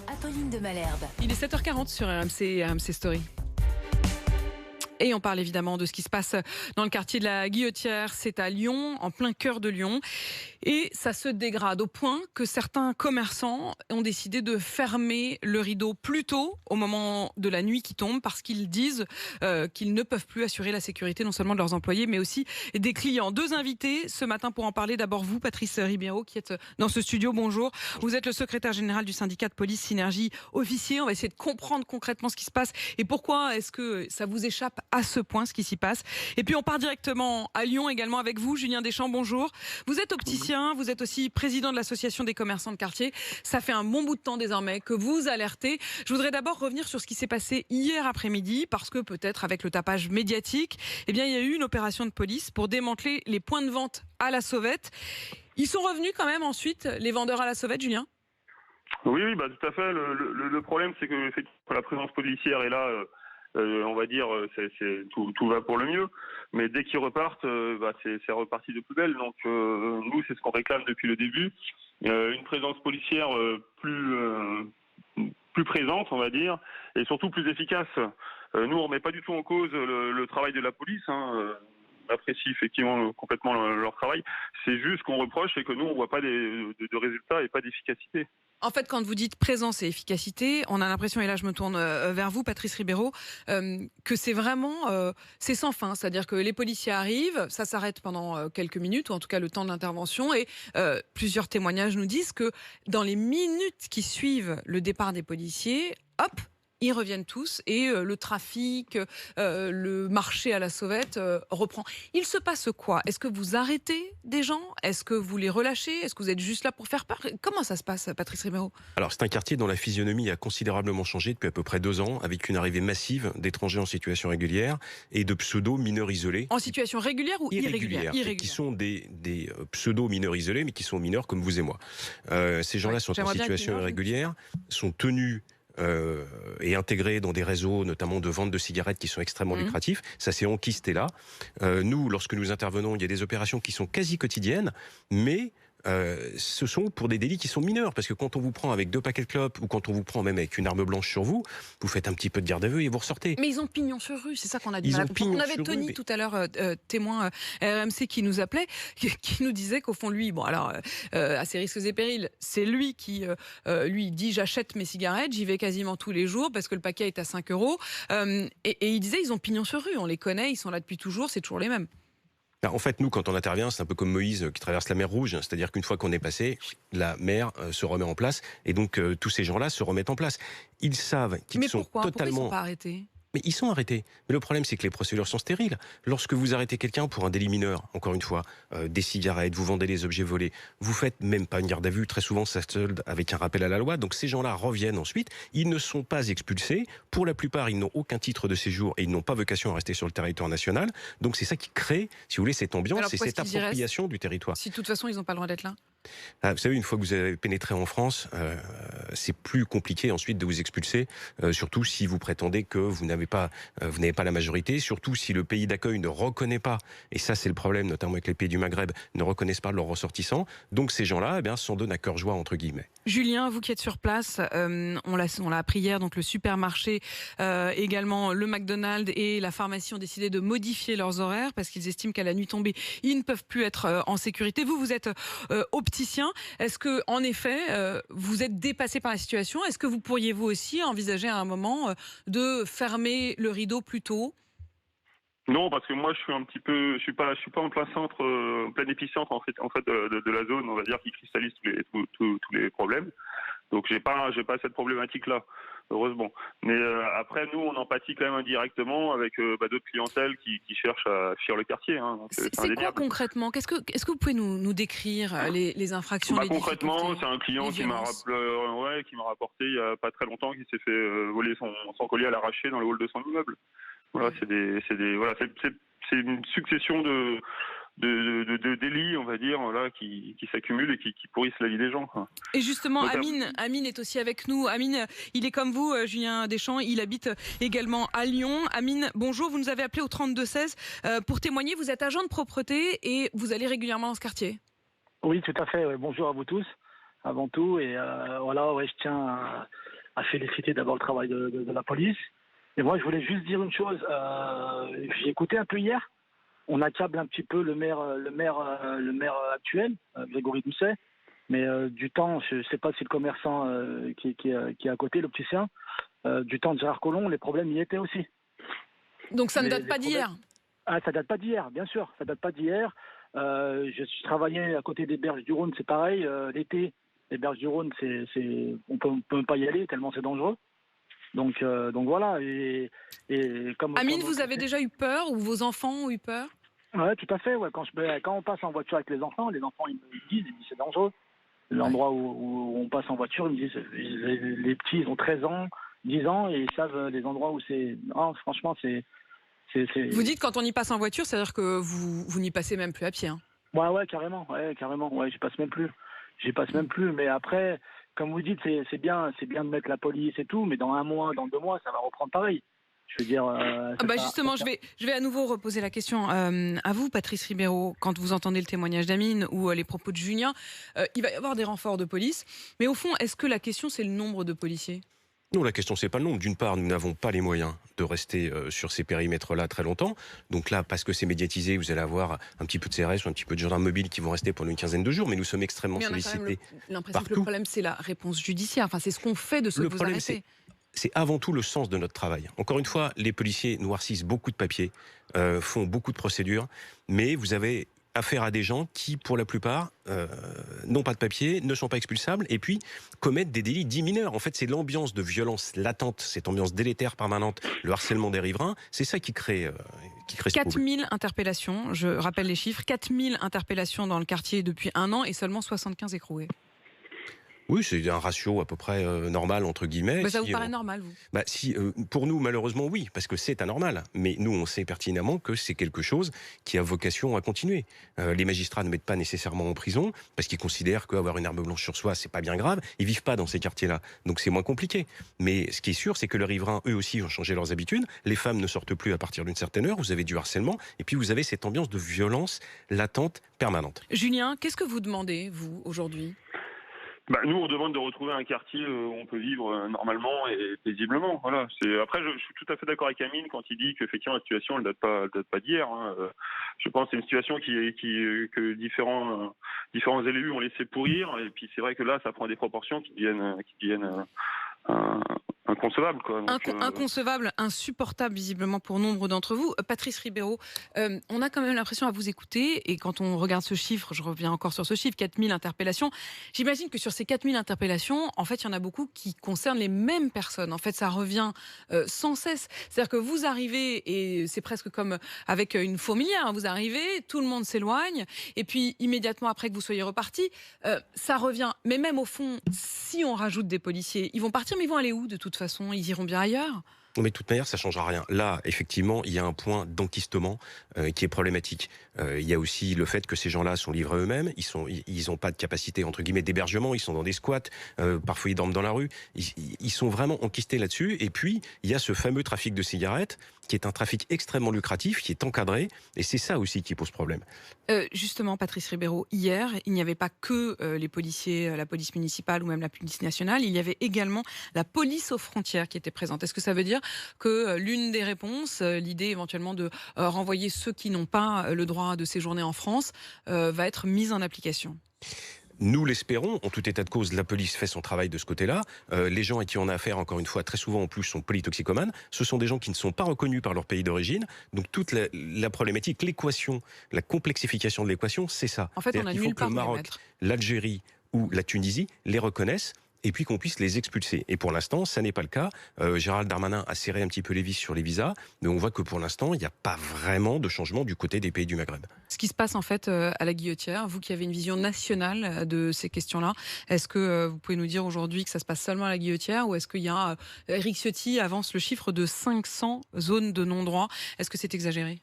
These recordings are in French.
Apolline de Malherbe. Il est 7h40 sur RMC et RMC Story. Et on parle évidemment de ce qui se passe dans le quartier de la Guillotière. C'est à Lyon, en plein cœur de Lyon. Et ça se dégrade au point que certains commerçants ont décidé de fermer le rideau plus tôt, au moment de la nuit qui tombe, parce qu'ils disent qu'ils ne peuvent plus assurer la sécurité non seulement de leurs employés, mais aussi des clients. Deux invités ce matin pour en parler. D'abord vous, Patrice Ribeiro, qui êtes dans ce studio. Bonjour. Vous êtes le secrétaire général du syndicat de police Synergie Officiers. On va essayer de comprendre concrètement ce qui se passe et pourquoi est-ce que ça vous échappe à ce point ce qui s'y passe. Et puis on part directement à Lyon également avec vous, Julien Deschamps, bonjour. Vous êtes opticien, vous êtes aussi président de l'association des commerçants de quartier. Ça fait un bon bout de temps désormais que vous alertez. Je voudrais d'abord revenir sur ce qui s'est passé hier après-midi, parce que peut-être avec le tapage médiatique, eh bien, il y a eu une opération de police pour démanteler les points de vente à la sauvette. Ils sont revenus quand même ensuite, les vendeurs à la sauvette, Julien ? Oui, tout à fait. Le problème, c'est que la présence policière est là. On va dire, tout va pour le mieux. Mais dès qu'ils repartent, c'est reparti de plus belle. Donc nous, c'est ce qu'on réclame depuis le début. Une présence policière plus présente, on va dire, et surtout plus efficace. Nous, on remet pas du tout en cause le travail de la police. On apprécie effectivement complètement leur travail. C'est juste qu'on reproche, c'est que nous, on voit pas de résultats et pas d'efficacité. En fait, quand vous dites présence et efficacité, on a l'impression, et là je me tourne vers vous, Patrice Ribeiro, que c'est vraiment c'est sans fin. C'est-à-dire que les policiers arrivent, ça s'arrête pendant quelques minutes, ou en tout cas le temps d'intervention, et plusieurs témoignages nous disent que dans les minutes qui suivent le départ des policiers, hop, ils reviennent tous et le trafic, le marché à la sauvette reprend. Il se passe quoi ? Est-ce que vous arrêtez des gens ? Est-ce que vous les relâchez ? Est-ce que vous êtes juste là pour faire peur ? Comment ça se passe, Patrice Ribeiro ? Alors, c'est un quartier dont la physionomie a considérablement changé depuis à peu près 2 ans, avec une arrivée massive d'étrangers en situation régulière et de pseudo-mineurs isolés. En situation régulière ou irrégulière ? Qui sont des pseudo-mineurs isolés, mais qui sont mineurs comme vous et moi. Ces gens-là sont en situation irrégulière, sont tenus et intégrés dans des réseaux, notamment de vente de cigarettes qui sont extrêmement lucratifs. Ça s'est enquisté là. Nous, lorsque nous intervenons, il y a des opérations qui sont quasi quotidiennes, mais ce sont pour des délits qui sont mineurs, parce que quand on vous prend avec 2 paquets de clopes ou quand on vous prend même avec une arme blanche sur vous, vous faites un petit peu de garde à vue et vous ressortez. Mais ils ont pignon sur rue, c'est ça qu'on a du mal à comprendre. On avait Tony tout à l'heure, témoin RMC, qui nous appelait, qui nous disait qu'au fond lui, à ses risques et périls, c'est lui qui lui dit j'achète mes cigarettes, j'y vais quasiment tous les jours parce que le paquet est à 5 €. Et il disait ils ont pignon sur rue, on les connaît, ils sont là depuis toujours, c'est toujours les mêmes. En fait, nous, quand on intervient, c'est un peu comme Moïse qui traverse la mer Rouge, c'est-à-dire qu'une fois qu'on est passé, la mer se remet en place, et donc tous ces gens-là se remettent en place. Ils savent qu'ils sont totalement... Pourquoi ils ne sont pas arrêtés ? Mais ils sont arrêtés. Mais le problème, c'est que les procédures sont stériles. Lorsque vous arrêtez quelqu'un pour un délit mineur, encore une fois, des cigarettes, vous vendez des objets volés, vous faites même pas une garde à vue, très souvent ça se solde avec un rappel à la loi. Donc ces gens-là reviennent ensuite, ils ne sont pas expulsés. Pour la plupart, ils n'ont aucun titre de séjour et ils n'ont pas vocation à rester sur le territoire national. Donc c'est ça qui crée, si vous voulez, cette ambiance et cette appropriation du territoire. Si de toute façon, ils n'ont pas le droit d'être là ? Vous savez, une fois que vous avez pénétré en France, c'est plus compliqué ensuite de vous expulser, surtout si vous prétendez que vous n'avez pas la majorité, surtout si le pays d'accueil ne reconnaît pas, et ça c'est le problème, notamment avec les pays du Maghreb, ne reconnaissent pas leurs ressortissants. Donc ces gens-là, s'en donnent à cœur joie, entre guillemets. Julien, vous qui êtes sur place, on l'a appris hier, donc le supermarché, également le McDonald's et la pharmacie ont décidé de modifier leurs horaires parce qu'ils estiment qu'à la nuit tombée, ils ne peuvent plus être en sécurité. Vous êtes opticien. Est-ce que, en effet, vous êtes dépassé par la situation ? Est-ce que vous pourriez vous aussi envisager à un moment de fermer le rideau plus tôt ? Non, parce que moi je suis pas en plein centre, en plein épicentre en fait de la zone, on va dire, qui cristallise tous les problèmes. Donc j'ai pas cette problématique là, heureusement. Mais après nous on en pâtit quand même indirectement avec d'autres clientèles qui cherchent à fuir le quartier. Donc, c'est quoi concrètement ? Est-ce que vous pouvez nous décrire les infractions, les concrètement, c'est un client qui m'a rapporté il y a pas très longtemps, qui s'est fait voler son collier à l'arraché dans le hall de son immeuble. Voilà, c'est une succession de délits, on va dire, là, qui s'accumulent et qui pourrissent la vie des gens. Et justement, Amine est aussi avec nous. Amine, il est comme vous, Julien Deschamps, il habite également à Lyon. Amine, bonjour, vous nous avez appelé au 3216 pour témoigner. Vous êtes agent de propreté et vous allez régulièrement dans ce quartier. Oui, tout à fait. Bonjour à vous tous. avant tout. Et voilà, ouais, je tiens à féliciter d'abord le travail de la police. Et moi, je voulais juste dire une chose. J'ai écouté un peu hier. On accable un petit peu le maire actuel, Grégory Doucet. Mais du temps, je ne sais pas si le commerçant qui est à côté, l'opticien, du temps de Gérard Collomb, les problèmes y étaient aussi. Donc ça ne date pas d'hier? Ah, ça date pas d'hier, bien sûr. Ça date pas d'hier. Je travaillais à côté des berges du Rhône, c'est pareil. L'été, les berges du Rhône, on peut même pas y aller tellement c'est dangereux. Donc voilà. Et comme Amine, vous avez déjà eu peur ou vos enfants ont eu peur? Ouais, tout à fait. Ouais. Quand on passe en voiture avec les enfants ils me disent c'est dangereux. L'endroit où on passe en voiture, ils me disent les petits, ils ont 13 ans, 10 ans et ils savent les endroits où c'est. Non, franchement, c'est. Vous dites quand on y passe en voiture, c'est-à-dire que vous n'y passez même plus à pied, hein? Ouais, carrément. Ouais, j'y passe même plus. Mais après, comme vous dites, c'est bien de mettre la police et tout, mais dans 1 mois, dans 2 mois, ça va reprendre pareil. Je veux dire. Justement, je vais à nouveau reposer la question à vous, Patrice Ribeiro. Quand vous entendez le témoignage d'Amine ou les propos de Julien, il va y avoir des renforts de police. Mais au fond, est-ce que la question, c'est le nombre de policiers? Non, la question, c'est pas le nombre. D'une part, nous n'avons pas les moyens de rester sur ces périmètres-là très longtemps. Donc là, parce que c'est médiatisé, vous allez avoir un petit peu de CRS ou un petit peu de gendarmes mobiles qui vont rester pendant une quinzaine de jours. Mais nous sommes extrêmement sollicités. L'impression que le problème, c'est la réponse judiciaire. Enfin, c'est ce qu'on fait de ce que vous arrêtez. C'est avant tout le sens de notre travail. Encore une fois, les policiers noircissent beaucoup de papiers, font beaucoup de procédures, mais vous avez affaire à des gens qui, pour la plupart, n'ont pas de papier, ne sont pas expulsables, et puis commettent des délits dits mineurs. En fait, c'est l'ambiance de violence latente, cette ambiance délétère permanente, le harcèlement des riverains, c'est ça qui crée ce 4000 interpellations, je rappelle les chiffres, 4000 interpellations dans le quartier depuis 1 an et seulement 75 écroués. Oui, c'est un ratio à peu près normal, entre guillemets. Mais ça vous paraît normal, vous? Pour nous, malheureusement, oui, parce que c'est anormal. Mais nous, on sait pertinemment que c'est quelque chose qui a vocation à continuer. Les magistrats ne mettent pas nécessairement en prison, parce qu'ils considèrent qu'avoir une arme blanche sur soi, c'est pas bien grave. Ils vivent pas dans ces quartiers-là, donc c'est moins compliqué. Mais ce qui est sûr, c'est que les riverains, eux aussi, ont changé leurs habitudes. Les femmes ne sortent plus à partir d'une certaine heure, vous avez du harcèlement, et puis vous avez cette ambiance de violence latente, permanente. Julien, qu'est-ce que vous demandez, vous, aujourd'hui? Nous, on demande de retrouver un quartier où on peut vivre normalement et paisiblement. Voilà. Après, je suis tout à fait d'accord avec Amine quand il dit qu'effectivement la situation elle date pas d'hier. Hein. Je pense que c'est une situation que différents élus ont laissé pourrir. Et puis c'est vrai que là, ça prend des proportions qui deviennent inconcevable, quoi. Donc, inconcevable, insupportable visiblement pour nombre d'entre vous. Patrice Ribeiro, on a quand même l'impression à vous écouter, et quand on regarde ce chiffre, je reviens encore sur ce chiffre, 4000 interpellations, j'imagine que sur ces 4000 interpellations, en fait, il y en a beaucoup qui concernent les mêmes personnes. En fait, ça revient sans cesse. C'est-à-dire que vous arrivez, et c'est presque comme avec une fourmilière, hein, vous arrivez, tout le monde s'éloigne, et puis immédiatement après que vous soyez reparti, ça revient. Mais même au fond, si on rajoute des policiers, ils vont partir, mais ils vont aller où de toute façon? Ils iront bien ailleurs? Mais de toute manière, ça ne changera rien. Là, effectivement, il y a un point d'enquistement qui est problématique. Il y a aussi le fait que ces gens-là sont livrés eux-mêmes. Ils n'ont pas de capacité, entre guillemets, d'hébergement. Ils sont dans des squats. Parfois, ils dorment dans la rue. Ils sont vraiment enquistés là-dessus. Et puis, il y a ce fameux trafic de cigarettes, qui est un trafic extrêmement lucratif, qui est encadré. Et c'est ça aussi qui pose problème. Justement, Patrice Ribeiro, hier, il n'y avait pas que les policiers, la police municipale ou même la police nationale. Il y avait également la police aux frontières qui était présente. Est-ce que ça veut dire que l'une des réponses, l'idée éventuellement de renvoyer ceux qui n'ont pas le droit de séjourner en France, va être mise en application? Nous l'espérons. En tout état de cause, la police fait son travail de ce côté-là. Les gens à qui on a affaire, encore une fois, très souvent en plus, sont polytoxicomanes. Ce sont des gens qui ne sont pas reconnus par leur pays d'origine. Donc toute la problématique, l'équation, la complexification de l'équation, c'est ça. En fait, on a nulle part que le Maroc, l'Algérie ou la Tunisie les reconnaissent, et puis qu'on puisse les expulser. Et pour l'instant, ça n'est pas le cas. Gérald Darmanin a serré un petit peu les vis sur les visas, mais on voit que pour l'instant, il n'y a pas vraiment de changement du côté des pays du Maghreb. Ce qui se passe en fait à la Guillotière, vous qui avez une vision nationale de ces questions-là, est-ce que vous pouvez nous dire aujourd'hui que ça se passe seulement à la Guillotière, ou est-ce qu'il y a... Éric Ciotti avance le chiffre de 500 zones de non-droit. Est-ce que c'est exagéré?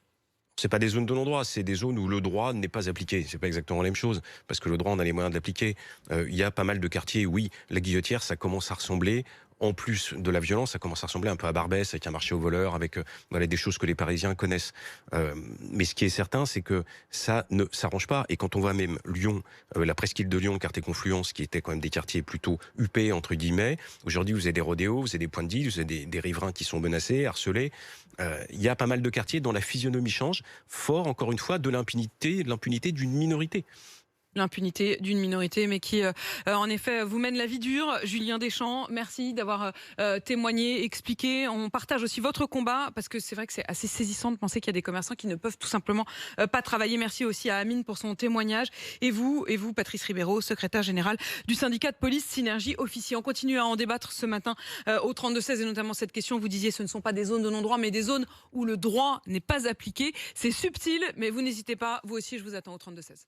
C'est pas des zones de non-droit, c'est des zones où le droit n'est pas appliqué. C'est pas exactement la même chose, parce que le droit, on a les moyens de l'appliquer. Il y a pas mal de quartiers, oui, la Guillotière, ça commence à ressembler en plus de la violence, ça commence à ressembler un peu à Barbès, avec un marché aux voleurs, avec voilà, des choses que les Parisiens connaissent. Mais ce qui est certain, c'est que ça ne s'arrange pas. Et quand on voit même Lyon, la presqu'île de Lyon, quartier Confluence, qui étaient quand même des quartiers plutôt huppés, entre guillemets, aujourd'hui vous avez des rodéos, vous avez des points de deal, vous avez des riverains qui sont menacés, harcelés. Il y a pas mal de quartiers dont la physionomie change, fort encore une fois de l'impunité d'une minorité. L'impunité d'une minorité, mais qui, en effet, vous mène la vie dure. Julien Deschamps, merci d'avoir témoigné, expliqué. On partage aussi votre combat, parce que c'est vrai que c'est assez saisissant de penser qu'il y a des commerçants qui ne peuvent tout simplement pas travailler. Merci aussi à Amine pour son témoignage. Et vous, Patrice Ribeiro, secrétaire général du syndicat de police Synergie Officier. On continue à en débattre ce matin au 32-16, et notamment cette question, vous disiez, ce ne sont pas des zones de non-droit, mais des zones où le droit n'est pas appliqué. C'est subtil, mais vous n'hésitez pas, vous aussi, je vous attends au 32-16.